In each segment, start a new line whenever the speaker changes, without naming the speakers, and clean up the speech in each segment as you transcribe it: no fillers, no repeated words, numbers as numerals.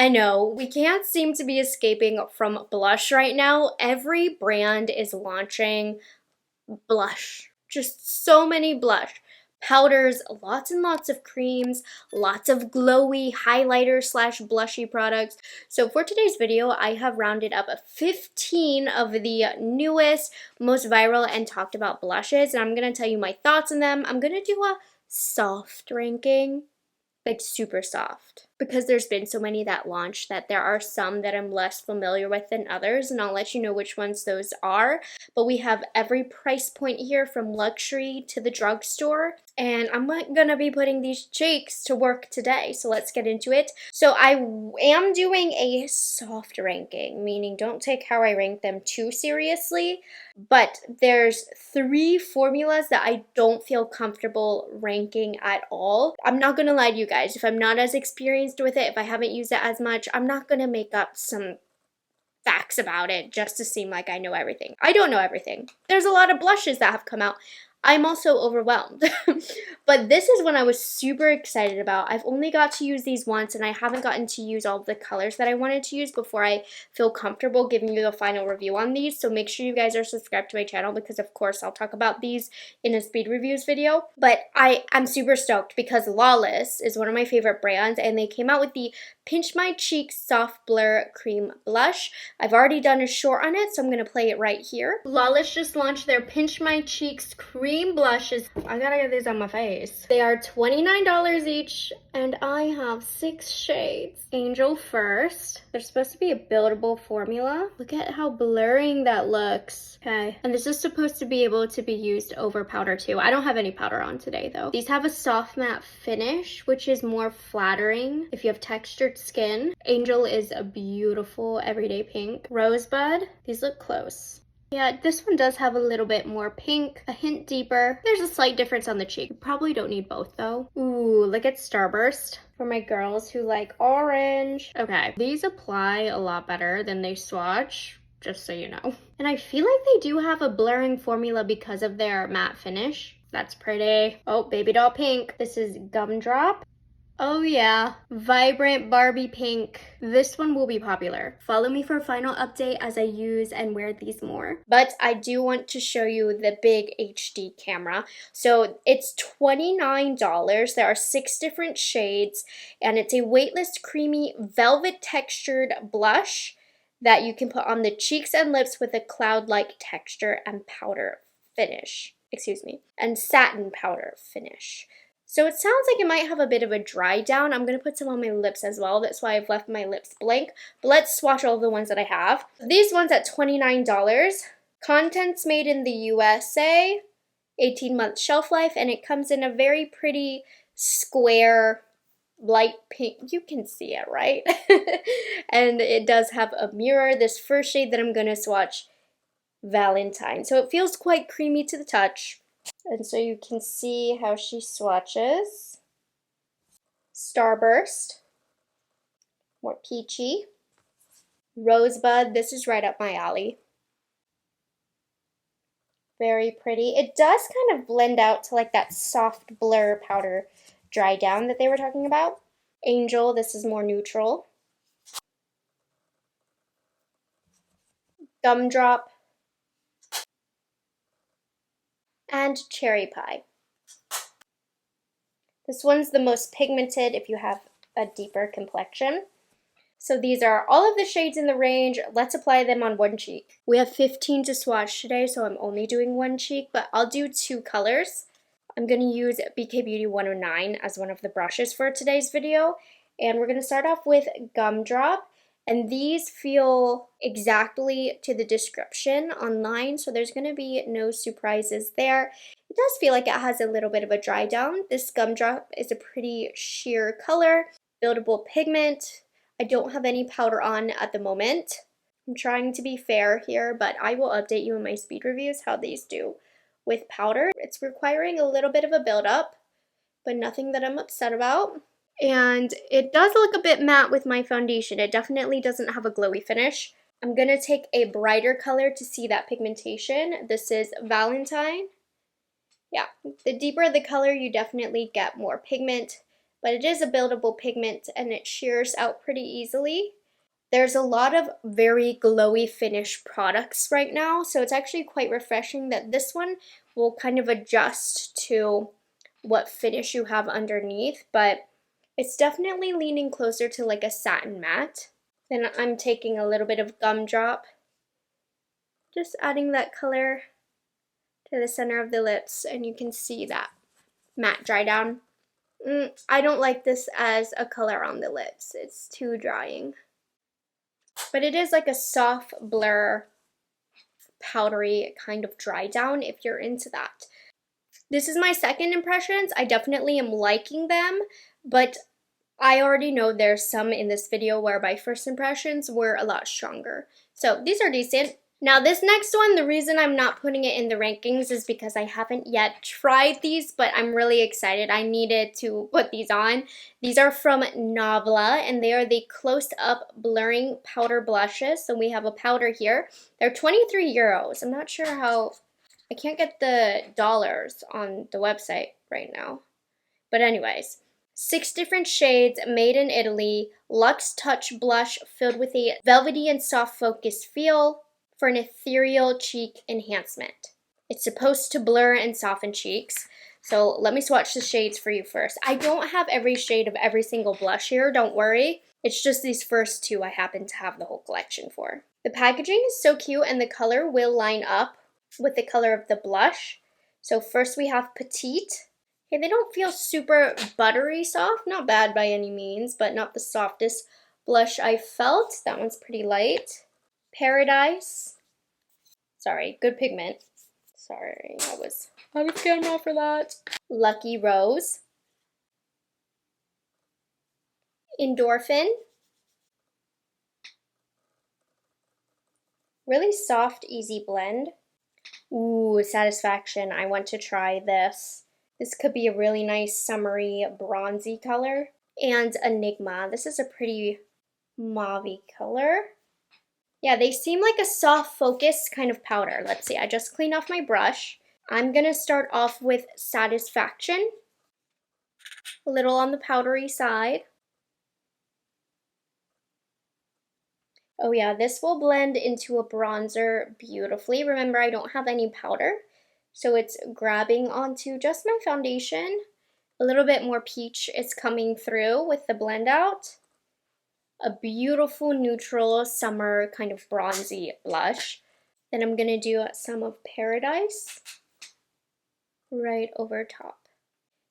I know, we can't seem to be escaping from blush right now. Every brand is launching blush. Just so many blush. Powders, lots and lots of creams, lots of glowy highlighter slash blushy products. So for today's video, I have rounded up 15 of the newest, most viral and talked about blushes, and I'm going to tell you my thoughts on them. I'm going to do a soft ranking, like super soft, because there's been so many that launched that there are some that I'm less familiar with than others, and I'll let you know which ones those are. But we have every price point here from luxury to the drugstore, and I'm gonna be putting these cheeks to work today, so let's get into it. So I am doing a soft ranking, meaning don't take how I rank them too seriously, but there's 3 formulas that I don't feel comfortable ranking at all. I'm not gonna lie to you guys, if I'm not as experienced with it, if I haven't used it as much, I'm not gonna make up some facts about it just to seem like I know everything. I don't know everything. There's a lot of blushes that have come out. I'm also overwhelmed. But this is one I was super excited about. I've only got to use these once, and I haven't gotten to use all the colors that I wanted to use before I feel comfortable giving you the final review on these. So make sure you guys are subscribed to my channel, because of course I'll talk about these in a speed reviews video. But I'm super stoked because Lawless is one of my favorite brands, and they came out with the Pinch My Cheeks Soft Blur Cream Blush. I've already done a short on it, so I'm going to play it right here. Lawless just launched their Pinch My Cheeks Cream Blushes. I gotta get these on my face. They are $29 each, and I have 6 shades. Angel first. They're supposed to be a buildable formula. Look at how blurring that looks. Okay, and this is supposed to be able to be used over powder too. I don't have any powder on today though. These have a soft matte finish, which is more flattering if you have textured skin. Angel is a beautiful everyday pink. Rosebud, these look close. Yeah, this one does have a little bit more pink, a hint deeper. There's a slight difference on the cheek. You probably don't need both though. Ooh, look at Starburst for my girls who like orange. Okay, these apply a lot better than they swatch, just so you know. And I feel like they do have a blurring formula because of their matte finish. That's pretty. Oh, baby doll pink. This is Gumdrop. Oh yeah, vibrant Barbie pink. This one will be popular. Follow me for a final update as I use and wear these more. But I do want to show you the big HD camera. So it's $29. There are 6 different shades, and it's a weightless, creamy, velvet textured blush that you can put on the cheeks and lips with a cloud-like texture and powder finish. Excuse me, and satin powder finish. So it sounds like it might have a bit of a dry down. I'm going to put some on my lips as well. That's why I've left my lips blank. But let's swatch all the ones that I have. These ones at $29. Contents made in the USA. 18-month shelf life. And it comes in a very pretty square light pink. You can see it, right? And it does have a mirror. This first shade that I'm going to swatch, Valentine. So it feels quite creamy to the touch. And so you can see how she swatches. Starburst, more peachy. Rosebud, this is right up my alley. Very pretty. It does kind of blend out to like that soft blur powder dry down that they were talking about. Angel, this is more neutral. Gumdrop. And Cherry Pie. This one's the most pigmented if you have a deeper complexion. So these are all of the shades in the range. Let's apply them on one cheek. We have 15 to swatch today, so I'm only doing one cheek, but I'll do 2 colors. I'm going to use BK Beauty 109 as one of the brushes for today's video. And we're going to start off with Gumdrop. And these feel exactly to the description online, so there's going to be no surprises there. It does feel like it has a little bit of a dry down. This Gumdrop is a pretty sheer color, buildable pigment. I don't have any powder on at the moment. I'm trying to be fair here, but I will update you in my speed reviews how these do with powder. It's requiring a little bit of a buildup, but nothing that I'm upset about. And it does look a bit matte with my foundation. It definitely doesn't have a glowy finish. I'm going to take a brighter color to see that pigmentation. This is Valentine. Yeah, the deeper the color, you definitely get more pigment. but it is a buildable pigment and it shears out pretty easily. There's a lot of very glowy finish products right now, so it's actually quite refreshing that this one will kind of adjust to what finish you have underneath, but it's definitely leaning closer to like a satin matte. Then I'm taking a little bit of gumdrop, just adding that color to the center of the lips, and you can see that matte dry down. I don't like this as a color on the lips. It's too drying. But it is like a soft blur, powdery kind of dry down if you're into that. This is my second impressions. I definitely am liking them, but I already know there's some in this video where my first impressions were a lot stronger. So these are decent. Now this next one, the reason I'm not putting it in the rankings is because I haven't yet tried these, but I'm really excited. I needed to put these on. These are from Nava, and they are the close-up blurring powder blushes. So we have a powder here. They're 23 euros. I'm not sure how, I can't get the dollars on the website right now. But anyways, 6 different shades, made in Italy, Luxe Touch blush filled with a velvety and soft focus feel for an ethereal cheek enhancement. It's supposed to blur and soften cheeks. So let me swatch the shades for you first. I don't have every shade of every single blush here, don't worry. It's just these first 2 I happen to have the whole collection for. The packaging is so cute and the color will line up with the color of the blush. So first we have Petite. Okay, they don't feel super buttery soft, not bad by any means, but not the softest blush I felt. That one's pretty light. Paradise. Sorry, good pigment. Sorry, I was on camera for that. Lucky Rose. Endorphin. Really soft, easy blend. Ooh, Satisfaction. I want to try this. This could be a really nice summery bronzy color. And Enigma. This is a pretty mauvey color. Yeah, they seem like a soft focus kind of powder. Let's see, I just cleaned off my brush. I'm gonna start off with Satisfaction. A little on the powdery side. Oh yeah, this will blend into a bronzer beautifully. Remember, I don't have any powder, so it's grabbing onto just my foundation. A little bit more peach is coming through with the blend out. A beautiful neutral summer kind of bronzy blush. Then I'm gonna do some of Paradise right over top.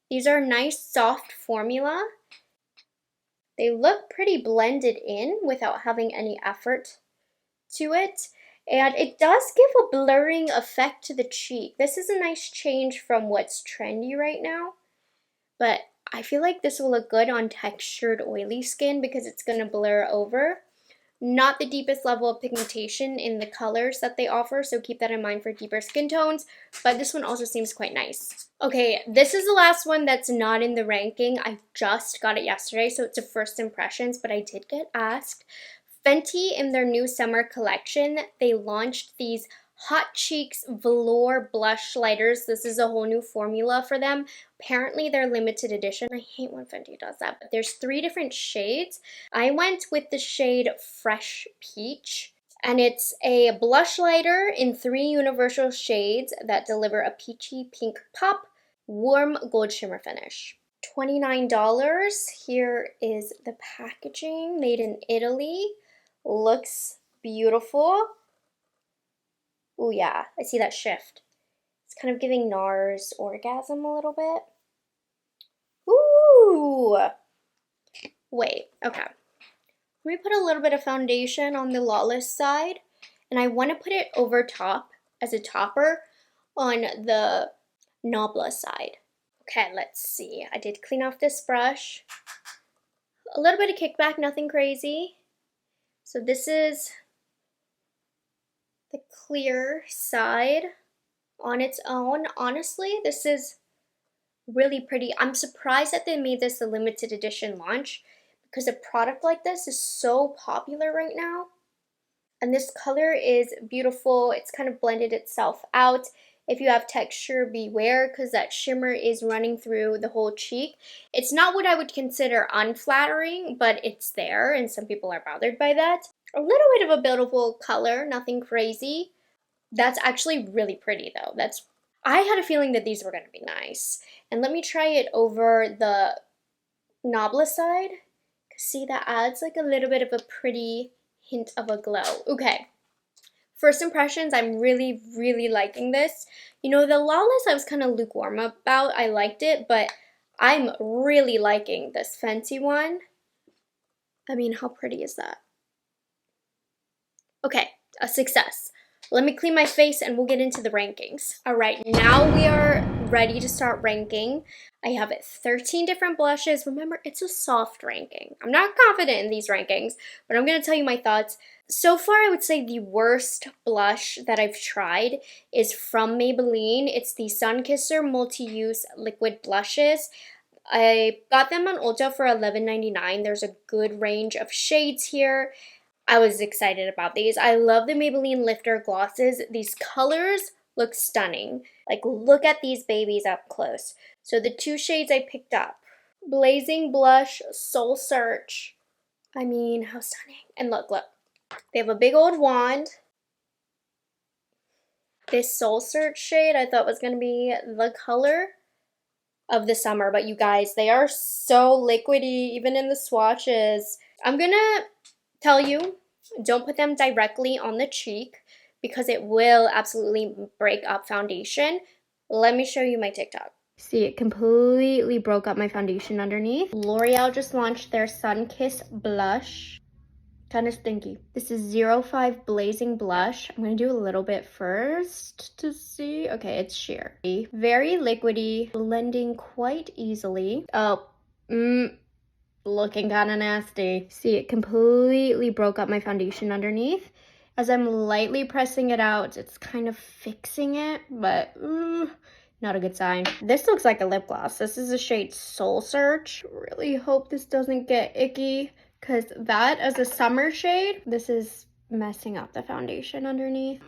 These are nice soft formula. They look pretty blended in without having any effort to it. And it does give a blurring effect to the cheek. This is a nice change from what's trendy right now. But I feel like this will look good on textured oily skin because it's going to blur over. Not the deepest level of pigmentation in the colors that they offer, so keep that in mind for deeper skin tones, but this one also seems quite nice. Okay, this is the last one that's not in the ranking. I just got it yesterday, so it's a first impressions, but I did get asked. Fenty, in their new summer collection, they launched these Hot Cheeks Velour Blush Lighters. This is a whole new formula for them. Apparently they're limited edition. I hate when Fenty does that, but there's 3 different shades. I went with the shade Fresh Peach, and it's a blush lighter in 3 universal shades that deliver a peachy pink pop, warm gold shimmer finish. $29. Here is the packaging, made in Italy. Looks beautiful. Oh yeah, I see that shift. It's kind of giving Nars orgasm a little bit. Ooh! Wait, okay. Let me put a little bit of foundation on the Lawless side, and I want to put it over top as a topper on the Nabla side. Okay, let's see. I did clean off this brush. A little bit of kickback, nothing crazy. So this is the clear side on its own. Honestly, this is really pretty. I'm surprised that they made this a limited edition launch because a product like this is so popular right now. And this color is beautiful. It's kind of blended itself out. If you have texture, beware, because that shimmer is running through the whole cheek. It's not what I would consider unflattering, but it's there, and some people are bothered by that. A little bit of a beautiful color, nothing crazy. That's actually really pretty though. I had a feeling that these were going to be nice. And let me try it over the Nabla side. See, that adds like a little bit of a pretty hint of a glow. Okay. First impressions, I'm really, really liking this. You know, the Lawless I was kind of lukewarm about. I liked it, but I'm really liking this Fenty one. I mean, how pretty is that? Okay, a success. Let me clean my face and we'll get into the rankings. All right, now we are ready to start ranking. I have 13 different blushes. Remember, it's a soft ranking. I'm not confident in these rankings, but I'm gonna tell you my thoughts. So far, I would say the worst blush that I've tried is from Maybelline. It's the Sun Kisser Multi-Use Liquid Blushes. I got them on Ulta for $11.99. There's a good range of shades here. I was excited about these. I love the Maybelline Lifter glosses. These colors look stunning. Like, look at these babies up close. So the two shades I picked up. Blazing Blush, Soul Search. I mean, how stunning. And look. They have a big old wand. This Soul Search shade I thought was going to be the color of the summer. But you guys, they are so liquidy, even in the swatches. I'm going to tell you, don't put them directly on the cheek because it will absolutely break up foundation. Let me show you my TikTok. See, it completely broke up my foundation underneath. L'Oreal just launched their Sun Kiss blush. Kind of stinky. This is 05 Blazing Blush. I'm going to do a little bit first to see. Okay, it's sheer. Very liquidy, blending quite easily. Oh, looking kind of nasty. See, it completely broke up my foundation underneath. As I'm lightly pressing it out, it's kind of fixing it, but not a good sign. This looks like a lip gloss. This is the shade Soul Search. Really hope this doesn't get icky, because that as a summer shade, this is messing up the foundation underneath.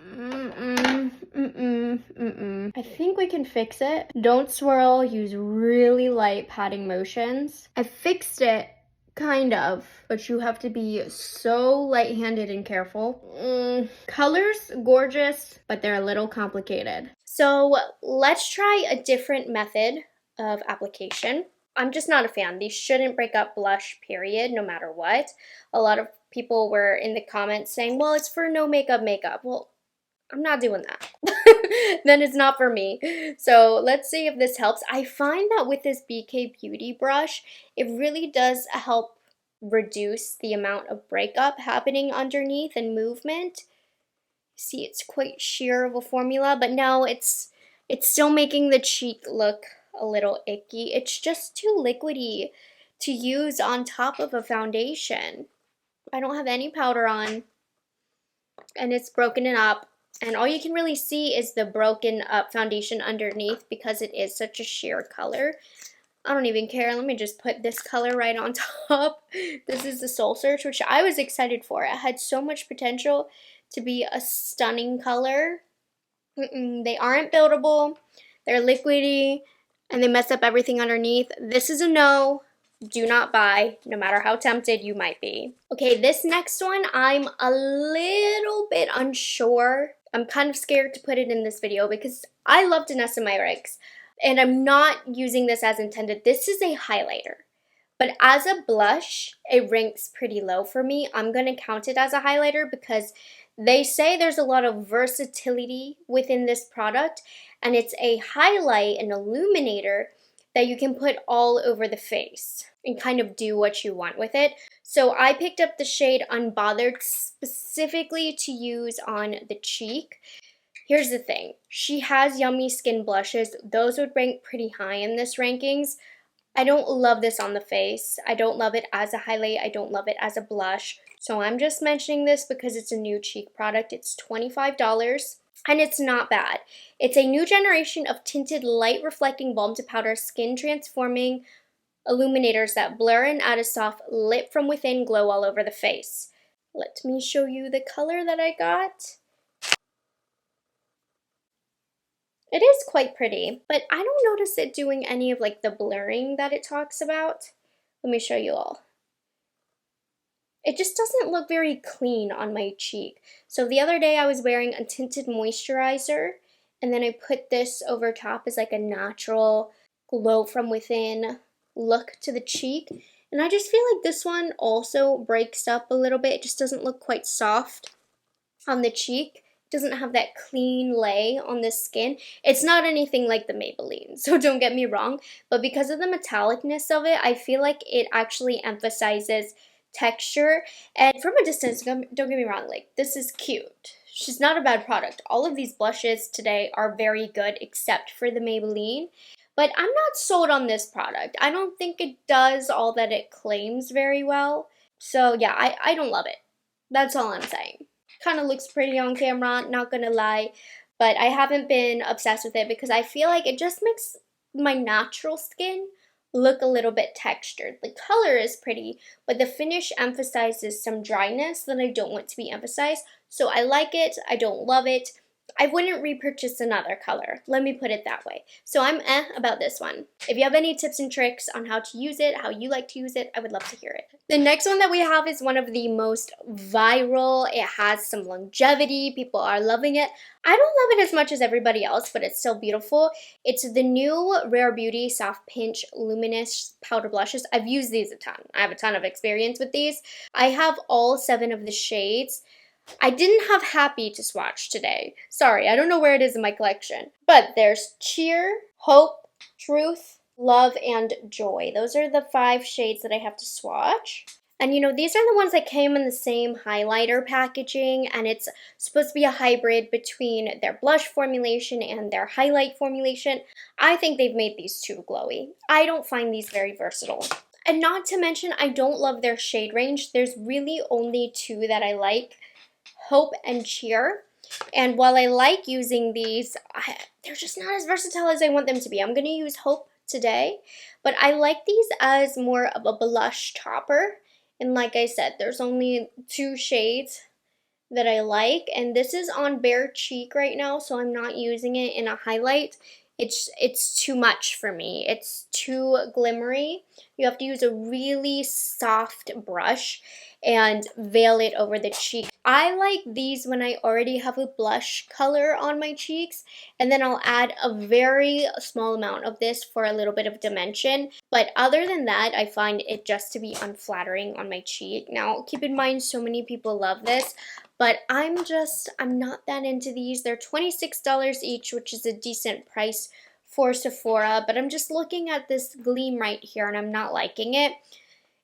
I think we can fix it. Don't swirl, use really light patting motions. I fixed it, kind of, but you have to be so light-handed and careful. Colors, gorgeous, but they're a little complicated. So let's try a different method of application. I'm just not a fan. These shouldn't break up blush, period, no matter what. A lot of people were in the comments saying, well, it's for no makeup. Well, I'm not doing that. Then it's not for me. So let's see if this helps. I find that with this BK Beauty brush, it really does help reduce the amount of breakup happening underneath and movement. See, it's quite sheer of a formula, but no, it's still making the cheek look a little icky. It's just too liquidy to use on top of a foundation. I don't have any powder on, and it's broken it up. And all you can really see is the broken up foundation underneath because it is such a sheer color. I don't even care. Let me just put this color right on top. This is the Soul Search, which I was excited for. It had so much potential to be a stunning color. They aren't buildable. They're liquidy, and they mess up everything underneath. This is a no. Do not buy, no matter how tempted you might be. Okay, this next one, I'm a little bit unsure. I'm kind of scared to put it in this video because I love Niacinamides, and I'm not using this as intended. This is a highlighter, but as a blush, it ranks pretty low for me. I'm going to count it as a highlighter because they say there's a lot of versatility within this product, and it's a highlight, an illuminator that you can put all over the face and kind of do what you want with it. So I picked up the shade Unbothered specifically to use on the cheek. Here's the thing. She has yummy skin blushes. Those would rank pretty high in this rankings. I don't love this on the face. I don't love it as a highlight. I don't love it as a blush. So I'm just mentioning this because it's a new cheek product. It's $25. And it's not bad. It's a new generation of tinted light reflecting balm to powder skin transforming illuminators that blur and add a soft lit from within glow all over the face. Let me show you the color that I got. It is quite pretty, but I don't notice it doing any of like the blurring that it talks about. Let me show you all. It just doesn't look very clean on my cheek. So the other day I was wearing a tinted moisturizer, and then I put this over top as like a natural glow from within look to the cheek. And I just feel like this one also breaks up a little bit. It just doesn't look quite soft on the cheek. It doesn't have that clean lay on the skin. It's not anything like the Maybelline, so don't get me wrong. But because of the metallicness of it, I feel like it actually emphasizes texture. And from a distance, don't get me wrong, like, this is cute. She's not a bad product. All of these blushes today are very good except for the Maybelline. But I'm not sold on this product. I don't think it does all that it claims very well. So yeah, I don't love it. That's all I'm saying. Kind of looks pretty on camera, not gonna lie. But I haven't been obsessed with it because I feel like it just makes my natural skin look a little bit textured. The color is pretty, but the finish emphasizes some dryness that I don't want to be emphasized. So I like it, I don't love it. I wouldn't repurchase another color, let me put it that way. So I'm about this one. If you have any tips and tricks on how to use it, how you like to use it, I would love to hear it. The next one that we have is one of the most viral. It has some longevity, people are loving it. I don't love it as much as everybody else, but it's still beautiful. It's the new Rephr Beauty Soft Pinch Luminous Powder Blushes. I've used these a ton. I have a ton of experience with these. I have all 7 of the shades. I didn't have Happy to swatch today. Sorry, I don't know where it is in my collection. But there's Cheer, Hope, Truth, Love, and Joy. Those are the 5 shades that I have to swatch. And you know, these are the ones that came in the same highlighter packaging, and it's supposed to be a hybrid between their blush formulation and their highlight formulation. I think they've made these too glowy. I don't find these very versatile. And not to mention, I don't love their shade range. There's really only 2 that I like. Hope and Cheer. And while I like using these, they're just not as versatile as I want them to be. I'm going to use Hope today, but I like these as more of a blush topper. And like I said, there's only 2 shades that I like, and this is on bare cheek right now, so I'm not using it in a highlight. It's too much for me. It's too glimmery. You have to use a really soft brush and veil it over the cheek. I like these when I already have a blush color on my cheeks, and then I'll add a very small amount of this for a little bit of dimension. But other than that, I find it just to be unflattering on my cheek. Now, keep in mind, so many people love this, but I'm not that into these. They're $26 each, which is a decent price for Sephora, but I'm just looking at this gleam right here and I'm not liking it.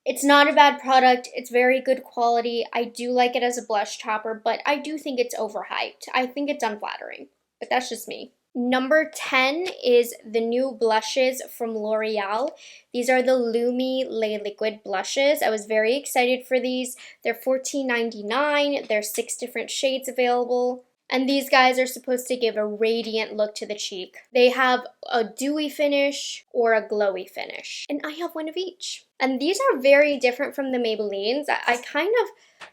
It's not a bad product. It's very good quality. I do like it as a blush topper, but I do think it's overhyped. I think it's unflattering, but that's just me. Number 10 is the new blushes from L'Oreal. These are the Lumi Lay Liquid blushes. I was very excited for these. They're $14.99. There's 6 different shades available. And these guys are supposed to give a radiant look to the cheek. They have a dewy finish or a glowy finish. And I have one of each. And these are very different from the Maybellines. I kind of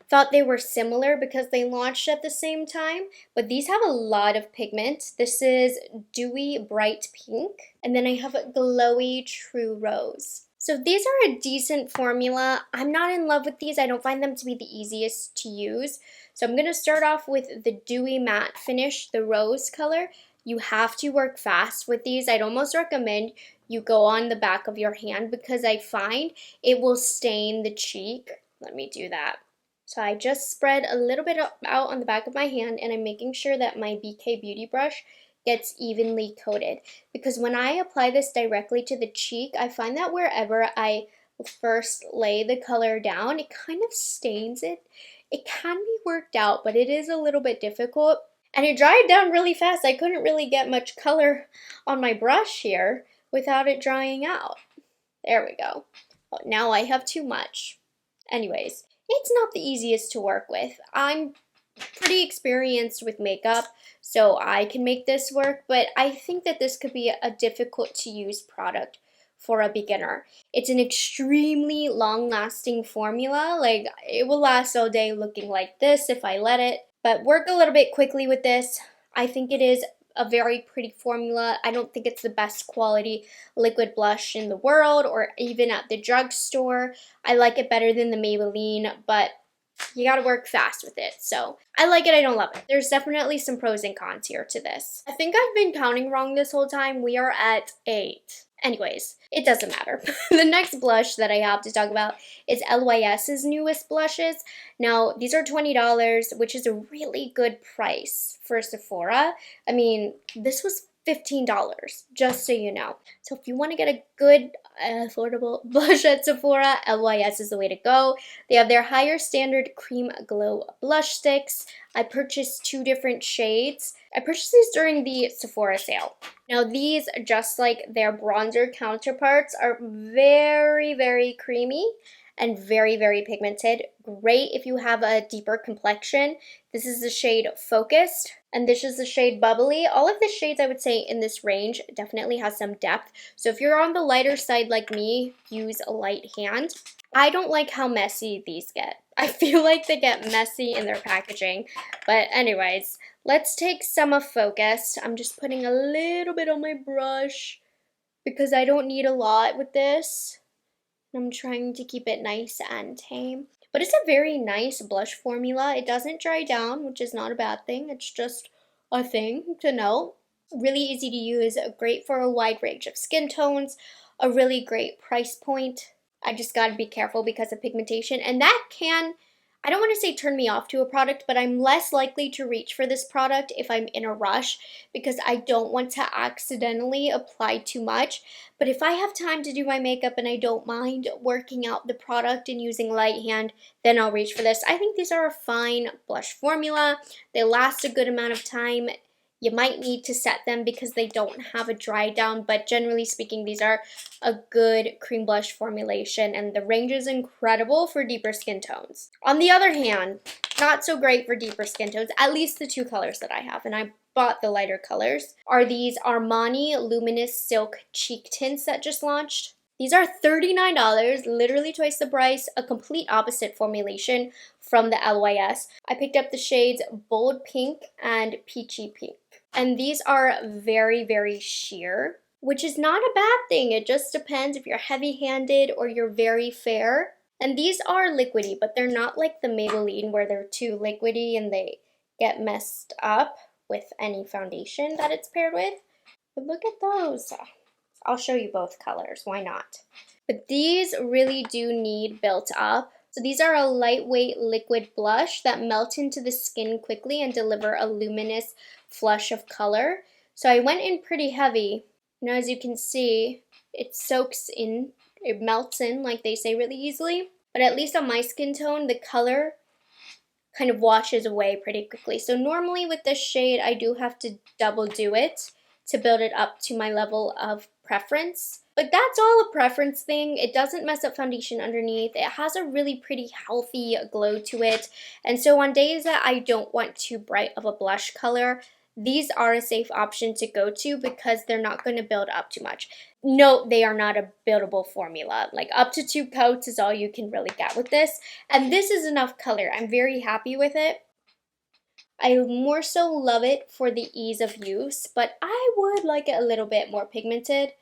thought they were similar because they launched at the same time. But these have a lot of pigment. This is Dewy Bright Pink. And then I have a Glowy True Rose. So these are a decent formula. I'm not in love with these. I don't find them to be the easiest to use. So I'm going to start off with the Dewy Matte Finish, the rose color. You have to work fast with these. I'd almost recommend you go on the back of your hand because I find it will stain the cheek. Let me do that. So I just spread a little bit out on the back of my hand, and I'm making sure that my BK Beauty brush gets evenly coated, because when I apply this directly to the cheek, I find that wherever I first lay the color down, it kind of stains it. It can be worked out, but it is a little bit difficult, and it dried down really fast. I couldn't really get much color on my brush here without it drying out. There we go. Oh, now I have too much. Anyways, it's not the easiest to work with. I'm pretty experienced with makeup, so I can make this work, but I think that this could be a difficult to use product for a beginner. It's an extremely long-lasting formula. Like, it will last all day looking like this if I let it, but work a little bit quickly with this. I think it is a very pretty formula. I don't think it's the best quality liquid blush in the world or even at the drugstore. I like it better than the Maybelline, but you gotta work fast with it. So I like it, I don't love it. There's definitely some pros and cons here to this. I think I've been counting wrong this whole time. We are at 8. Anyways, it doesn't matter. The next blush that I have to talk about is Lys's newest blushes. Now, these are $20, which is a really good price for Sephora. I mean, this was $15, just so you know. So if you want to get a good, affordable blush at Sephora, Lys is the way to go. They have their higher standard cream glow blush sticks. I purchased 2 different shades. I purchased these during the Sephora sale. Now these, just like their bronzer counterparts, are very, very creamy and very, very pigmented. Great if you have a deeper complexion. This is the shade Focused, and this is the shade Bubbly. All of the shades, I would say, in this range definitely has some depth. So if you're on the lighter side like me, use a light hand. I don't like how messy these get. I feel like they get messy in their packaging. But anyways, let's take some of Focused. I'm just putting a little bit on my brush because I don't need a lot with this. I'm trying to keep it nice and tame. But it's a very nice blush formula. It doesn't dry down, which is not a bad thing. It's just a thing to note. Really easy to use, great for a wide range of skin tones, a really great price point. I just gotta be careful because of pigmentation, and that can, I don't want to say turn me off to a product, but I'm less likely to reach for this product if I'm in a rush because I don't want to accidentally apply too much. But if I have time to do my makeup and I don't mind working out the product and using light hand, then I'll reach for this. I think these are a fine blush formula. They last a good amount of time. You might need to set them because they don't have a dry down, but generally speaking, these are a good cream blush formulation, and the range is incredible for deeper skin tones. On the other hand, not so great for deeper skin tones, at least the 2 colors that I have, and I bought the lighter colors, are these Armani Luminous Silk Cheek Tints that just launched. These are $39, literally twice the price, a complete opposite formulation from the Lys. I picked up the shades Bold Pink and Peachy Pink. And these are very, very sheer, which is not a bad thing. It just depends if you're heavy-handed or you're very fair. And these are liquidy, but they're not like the Maybelline where they're too liquidy and they get messed up with any foundation that it's paired with. But look at those. I'll show you both colors, why not? But these really do need built up. So these are a lightweight liquid blush that melt into the skin quickly and deliver a luminous flush of color. So I went in pretty heavy. Now as you can see, it soaks in, it melts in like they say really easily. But at least on my skin tone, the color kind of washes away pretty quickly. So normally with this shade, I do have to double do it to build it up to my level of preference. But that's all a preference thing. It doesn't mess up foundation underneath. It has a really pretty healthy glow to it. And so on days that I don't want too bright of a blush color, these are a safe option to go to because they're not going to build up too much. No, they are not a buildable formula. Like up to 2 coats is all you can really get with this. And this is enough color. I'm very happy with it. I more so love it for the ease of use, but I would like it a little bit more pigmented.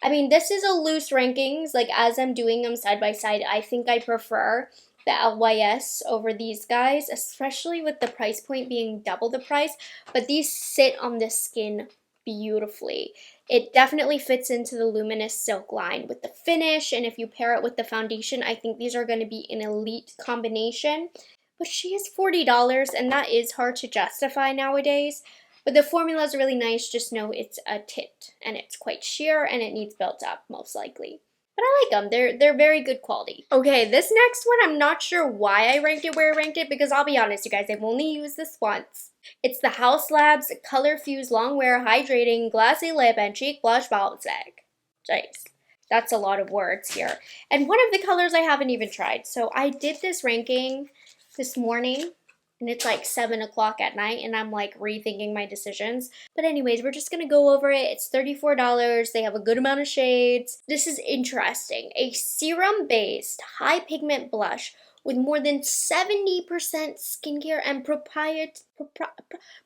I mean, this is a loose rankings, like as I'm doing them side by side, I think I prefer the Lys over these guys, especially with the price point being double the price, but these sit on the skin beautifully. It definitely fits into the luminous silk line with the finish, and if you pair it with the foundation, I think these are going to be an elite combination. But she is $40, and that is hard to justify nowadays. But the formula is really nice. Just know it's a tint, and it's quite sheer, and it needs built up, most likely. But I like them. They're very good quality. Okay, this next one, I'm not sure why I ranked it where I ranked it, because I'll be honest, you guys, I've only used this once. It's the Haus Labs Color Fuse Longwear Hydrating Glassy Lip and Cheek Blush Balsamic. Jeez, that's a lot of words here. And one of the colors I haven't even tried. So I did this ranking this morning, and it's like 7 o'clock at night, and I'm like rethinking my decisions. But anyways, we're just gonna go over it. It's $34. They have a good amount of shades. This is interesting. A serum-based high pigment blush with more than 70% skincare and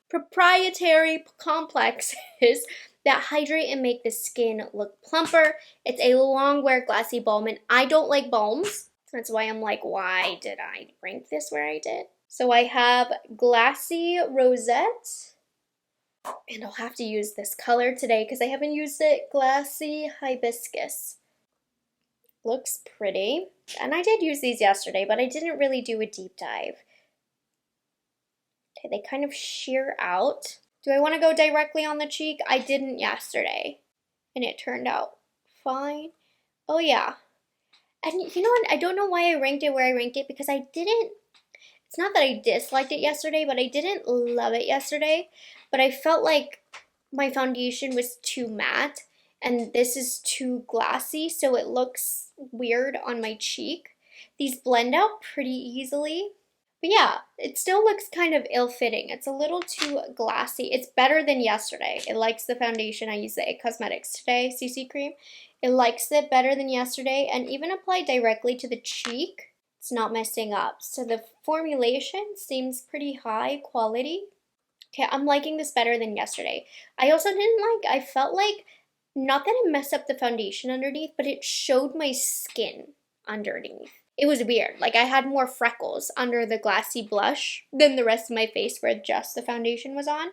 proprietary complexes that hydrate and make the skin look plumper. It's a long wear glassy balm, and I don't like balms. That's why I'm like, why did I rank this where I did? So I have Glassy Rosette, and I'll have to use this color today because I haven't used it. Glassy Hibiscus. Looks pretty. And I did use these yesterday, but I didn't really do a deep dive. Okay, they kind of sheer out. Do I want to go directly on the cheek? I didn't yesterday, and it turned out fine. Oh yeah. And you know what? I don't know why I ranked it where I ranked it, because I didn't, it's not that I disliked it yesterday, but I didn't love it yesterday. But I felt like my foundation was too matte, and this is too glassy, so it looks weird on my cheek. These blend out pretty easily. But yeah, it still looks kind of ill-fitting. It's a little too glassy. It's better than yesterday. It likes the foundation I used the It Cosmetics Today CC cream. It likes it better than yesterday, and even applied directly to the cheek, it's not messing up. So the formulation seems pretty high quality. Okay, I'm liking this better than yesterday. I also didn't like, I felt like, not that it messed up the foundation underneath, but it showed my skin underneath. It was weird. Like, I had more freckles under the glassy blush than the rest of my face where just the foundation was on.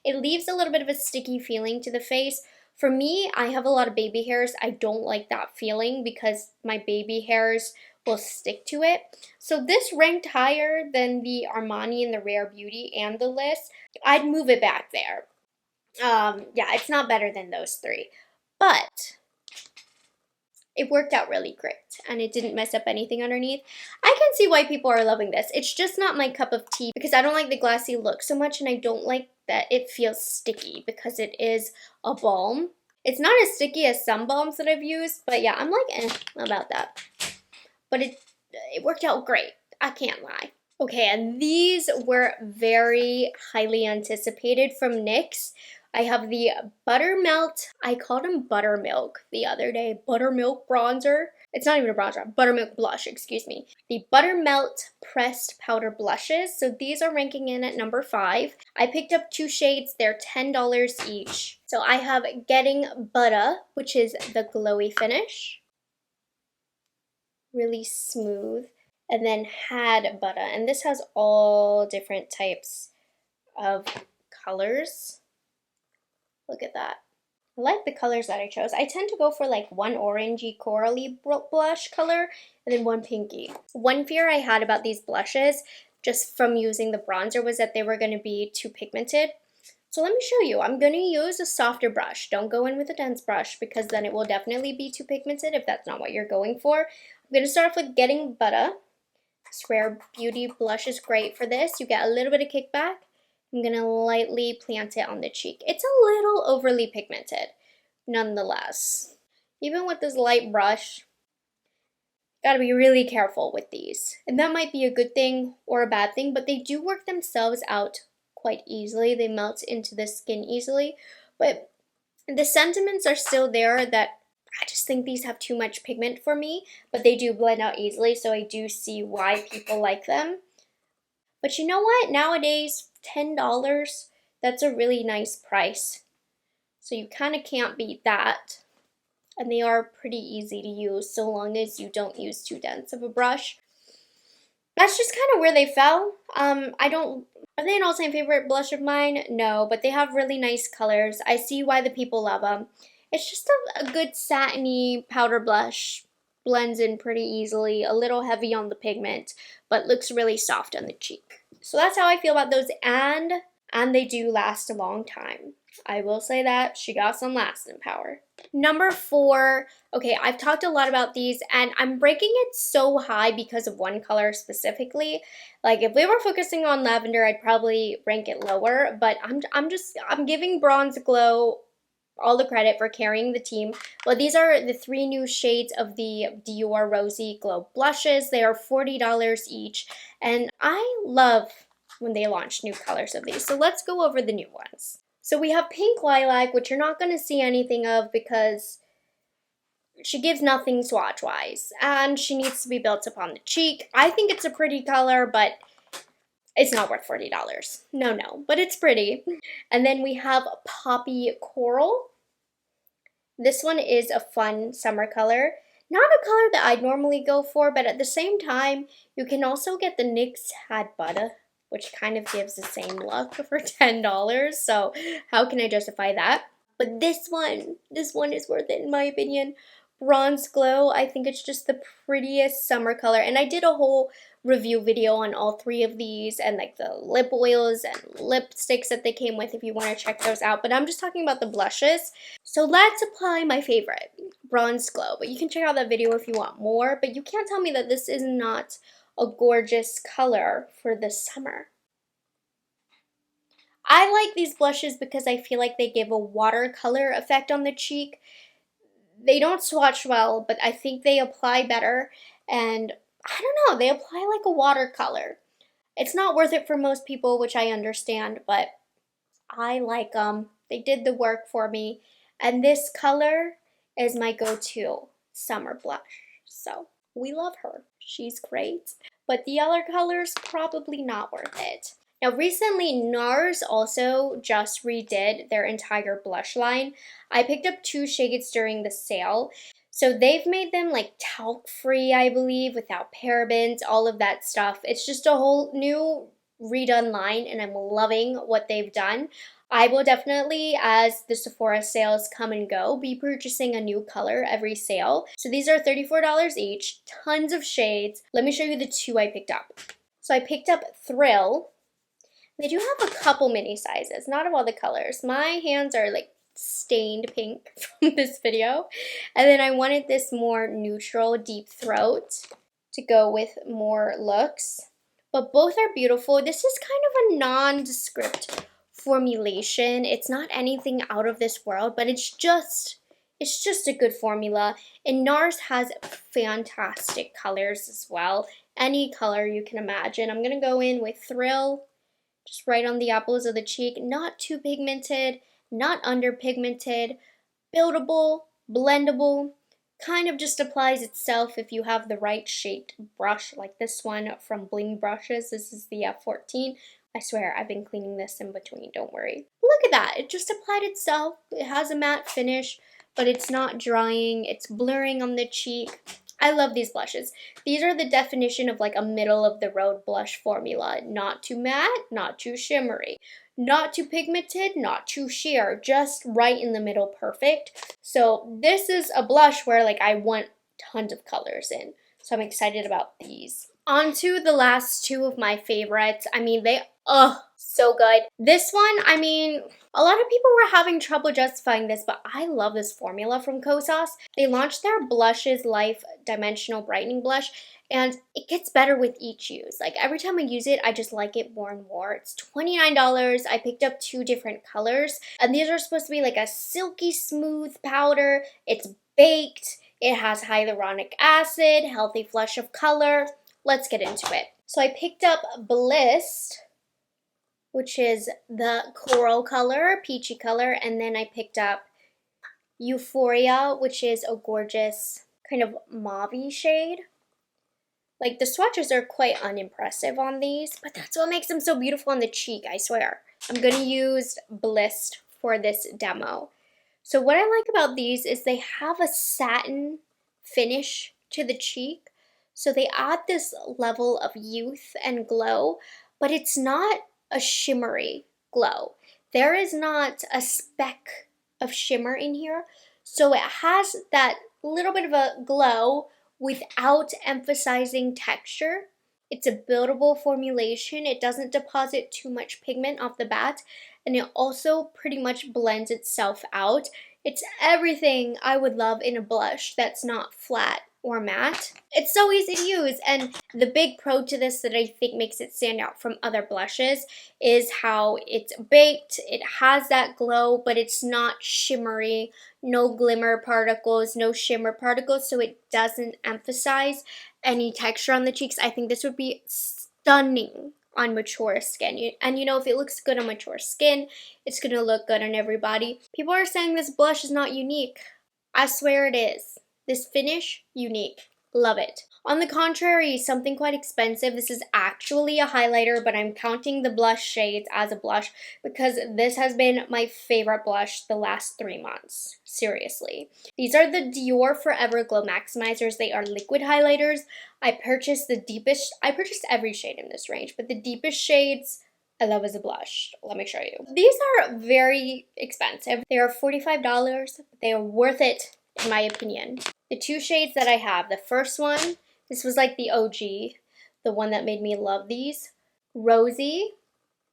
It leaves a little bit of a sticky feeling to the face. For me, I have a lot of baby hairs. I don't like that feeling because my baby hairs will stick to it. So this ranked higher than the Armani and the Rephr Beauty and the Lys. I'd move it back there. Yeah, it's not better than those three. But it worked out really great, and it didn't mess up anything underneath. I can see why people are loving this. It's just not my cup of tea because I don't like the glassy look so much, and I don't like that it feels sticky because it is a balm. It's not as sticky as some balms that I've used, but yeah, I'm like about that. But it worked out great. I can't lie. Okay, and these were very highly anticipated from NYX. I have the Buttermelt, I called them Buttermilk the other day, Buttermilk bronzer. It's not even a bronzer, Buttermilk blush, excuse me. The Buttermelt Pressed Powder Blushes. So these are ranking in at number 5. I picked up 2 shades, they're $10 each. So I have Getting Butta, which is the glowy finish. Really smooth. And then Had Butta, and this has all different types of colors. Look at that. I like the colors that I chose. I tend to go for like one orangey corally blush color and then one pinky. One fear I had about these blushes just from using the bronzer was that they were going to be too pigmented. So let me show you. I'm going to use a softer brush. Don't go in with a dense brush because then it will definitely be too pigmented if that's not what you're going for. I'm going to start off with Getting Butta. This Rephr Beauty blush is great for this. You get a little bit of kickback. I'm going to lightly plant it on the cheek. It's a little overly pigmented, nonetheless. Even with this light brush, gotta be really careful with these. And that might be a good thing or a bad thing, but they do work themselves out quite easily. They melt into the skin easily. But the sentiments are still there that I just think these have too much pigment for me, but they do blend out easily, so I do see why people like them. But you know what? Nowadays, $10, that's a really nice price. So you kind of can't beat that. And they are pretty easy to use so long as you don't use too dense of a brush. That's just kind of where they fell. Are they an all-time favorite blush of mine? No, but they have really nice colors. I see why the people love them. It's just a good satiny powder blush. Blends in pretty easily, a little heavy on the pigment, but looks really soft on the cheek. So that's how I feel about those, and they do last a long time. I will say that she got some lasting power. Number 4, okay, I've talked a lot about these, and I'm breaking it so high because of one color specifically. Like, if we were focusing on lavender, I'd probably rank it lower, but I'm giving Bronze Glow all the credit for carrying the team. Well, these are the 3 new shades of the Dior Rosy Glow blushes. They are $40 each, and I love when they launch new colors of these. So let's go over the new ones. So we have Pink Lilac, which you're not going to see anything of because she gives nothing swatch-wise, and she needs to be built upon the cheek. I think it's a pretty color, but it's not worth $40. No, but it's pretty. And then we have Poppy Coral. This one is a fun summer color. Not a color that I'd normally go for, but at the same time, you can also get the NYX Had Butter, which kind of gives the same look for $10. So how can I justify that? But this one is worth it in my opinion. Bronze Glow, I think it's just the prettiest summer color. And I did a whole review video on all three of these and like the lip oils and lipsticks that they came with if you want to check those out. But I'm just talking about the blushes. So let's apply my favorite, Bronze Glow. But you can check out that video if you want more. But you can't tell me that this is not a gorgeous color for the summer. I like these blushes because I feel like they give a watercolor effect on the cheek. They don't swatch well, but I think they apply better. And I don't know, they apply like a watercolor. It's not worth it for most people, which I understand, but I like them. They did the work for me. And this color is my go-to summer blush. So we love her. She's great. But the other colors, probably not worth it. Now recently, Nars also just redid their entire blush line. I picked up 2 shades during the sale. So they've made them like talc free, I believe, without parabens, all of that stuff. It's just a whole new redone line and I'm loving what they've done. I will definitely, as the Sephora sales come and go, be purchasing a new color every sale. So these are $34 each, tons of shades. Let me show you the 2 I picked up. So I picked up Thrill. They do have a couple mini sizes, not of all the colors. My hands are like stained pink from this video. And then I wanted this more neutral deep throat to go with more looks. But both are beautiful. This is kind of a nondescript formulation. It's not anything out of this world, but it's just a good formula. And Nars has fantastic colors as well. Any color you can imagine. I'm going to go in with Thrill. Just right on the apples of the cheek, not too pigmented, not underpigmented, buildable, blendable, kind of just applies itself if you have the right shaped brush like this one from Bling Brushes. This is the F14. I swear I've been cleaning this in between, don't worry. Look at that, it just applied itself. It has a matte finish, but it's not drying, it's blurring on the cheek. I love these blushes. These are the definition of like a middle of the road blush formula. Not too matte, not too shimmery, not too pigmented, not too sheer, just right in the middle, perfect. So this is a blush where like I want tons of colors in. So I'm excited about these. On to the last 2 of my favorites. I mean, so good. This one, I mean, a lot of people were having trouble justifying this, but I love this formula from Kosas. They launched their Blushes Life Dimensional Brightening Blush, and it gets better with each use. Like, every time I use it, I just like it more and more. It's $29. I picked up 2 different colors, and these are supposed to be like a silky smooth powder. It's baked. It has hyaluronic acid, healthy flush of color. Let's get into it. So I picked up Bliss, which is the coral color, peachy color, and then I picked up Euphoria, which is a gorgeous kind of mauve-y shade. Like, the swatches are quite unimpressive on these, but that's what makes them so beautiful on the cheek, I swear. I'm going to use Bliss for this demo. So what I like about these is they have a satin finish to the cheek. So they add this level of youth and glow, but it's not a shimmery glow. There is not a speck of shimmer in here. So it has that little bit of a glow without emphasizing texture. It's a buildable formulation. It doesn't deposit too much pigment off the bat, and it also pretty much blends itself out. It's everything I would love in a blush that's not flat or matte. It's so easy to use, and the big pro to this that I think makes it stand out from other blushes is how it's baked. It has that glow, but it's not shimmery, no glimmer particles, no shimmer particles, so it doesn't emphasize any texture on the cheeks. I think this would be stunning on mature skin. And you know, if it looks good on mature skin, it's gonna look good on everybody. People are saying this blush is not unique. I swear it is. This finish, unique. Love it. On the contrary, something quite expensive. This is actually a highlighter, but I'm counting the blush shades as a blush because this has been my favorite blush the last 3 months. Seriously. These are the Dior Forever Glow Maximizers. They are liquid highlighters. I purchased every shade in this range, but the deepest shades I love as a blush. Let me show you. These are very expensive. They are $45. They are worth it in my opinion. The 2 shades that I have, the first one, this was like the OG, the one that made me love these. Rosy,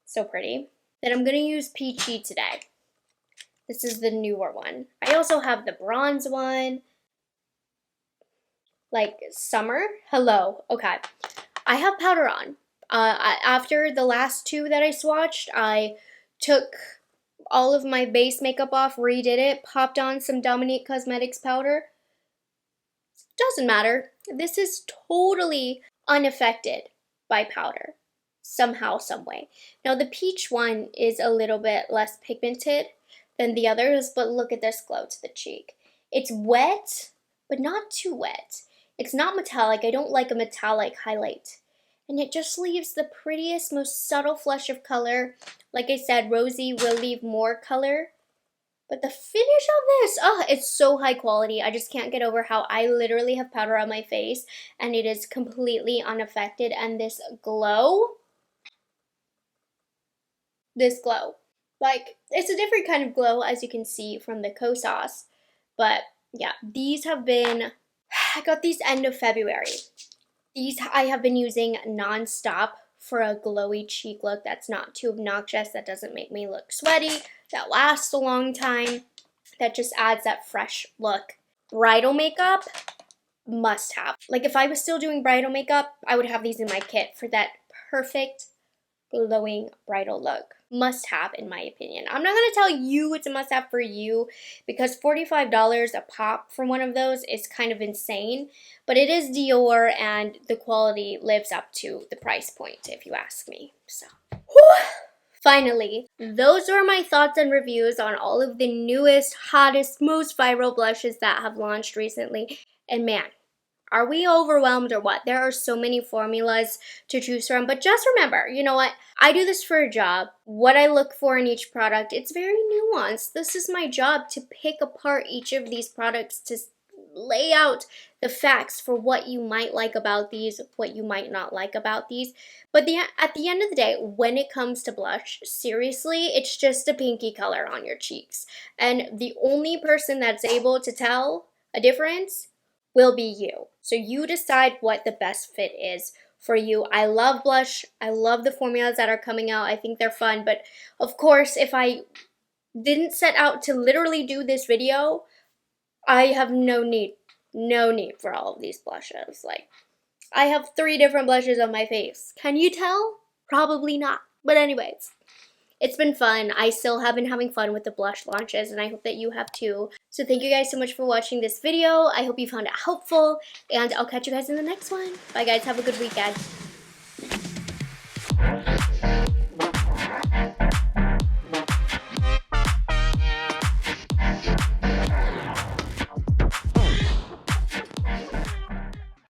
so pretty. Then I'm gonna use Peachy today. This is the newer one. I also have the bronze one, like summer. Hello, okay. I have powder on. After the last 2 that I swatched, I took all of my base makeup off, redid it, popped on some Dominique Cosmetics powder. Doesn't matter. This is totally unaffected by powder, somehow, some way. Now the peach one is a little bit less pigmented than the others, but look at this glow to the cheek. It's wet, but not too wet. It's not metallic. I don't like a metallic highlight. And it just leaves the prettiest, most subtle flush of color. Like I said, Rosy will leave more color. But the finish of this, oh, it's so high quality. I just can't get over how I literally have powder on my face and it is completely unaffected. And this glow, like, it's a different kind of glow as you can see from the Kosas. But yeah, these have been, I got these end of February. These I have been using non-stop for a glowy cheek look that's not too obnoxious, that doesn't make me look sweaty, that lasts a long time, that just adds that fresh look. Bridal makeup, must have. Like if I was still doing bridal makeup, I would have these in my kit for that perfect glowing bridal look. Must have in my opinion. I'm not going to tell you it's a must have for you because $45 a pop for one of those is kind of insane, but it is Dior and the quality lives up to the price point if you ask me. So, whew. Finally, those are my thoughts and reviews on all of the newest, hottest, most viral blushes that have launched recently. And man, are we overwhelmed or what? There are so many formulas to choose from, but just remember, you know what? I do this for a job. What I look for in each product, it's very nuanced. This is my job to pick apart each of these products, to lay out the facts for what you might like about these, what you might not like about these. But at the end of the day, when it comes to blush, seriously, it's just a pinky color on your cheeks. And the only person that's able to tell a difference will be you. So you decide what the best fit is for you. I love blush. I love the formulas that are coming out. I think they're fun. But of course, if I didn't set out to literally do this video, I have no need for all of these blushes. Like, I have 3 different blushes on my face. Can you tell? Probably not. But anyways, it's been fun. I still have been having fun with the blush launches, and I hope that you have too. So thank you guys so much for watching this video. I hope you found it helpful, and I'll catch you guys in the next one. Bye guys, have a good weekend.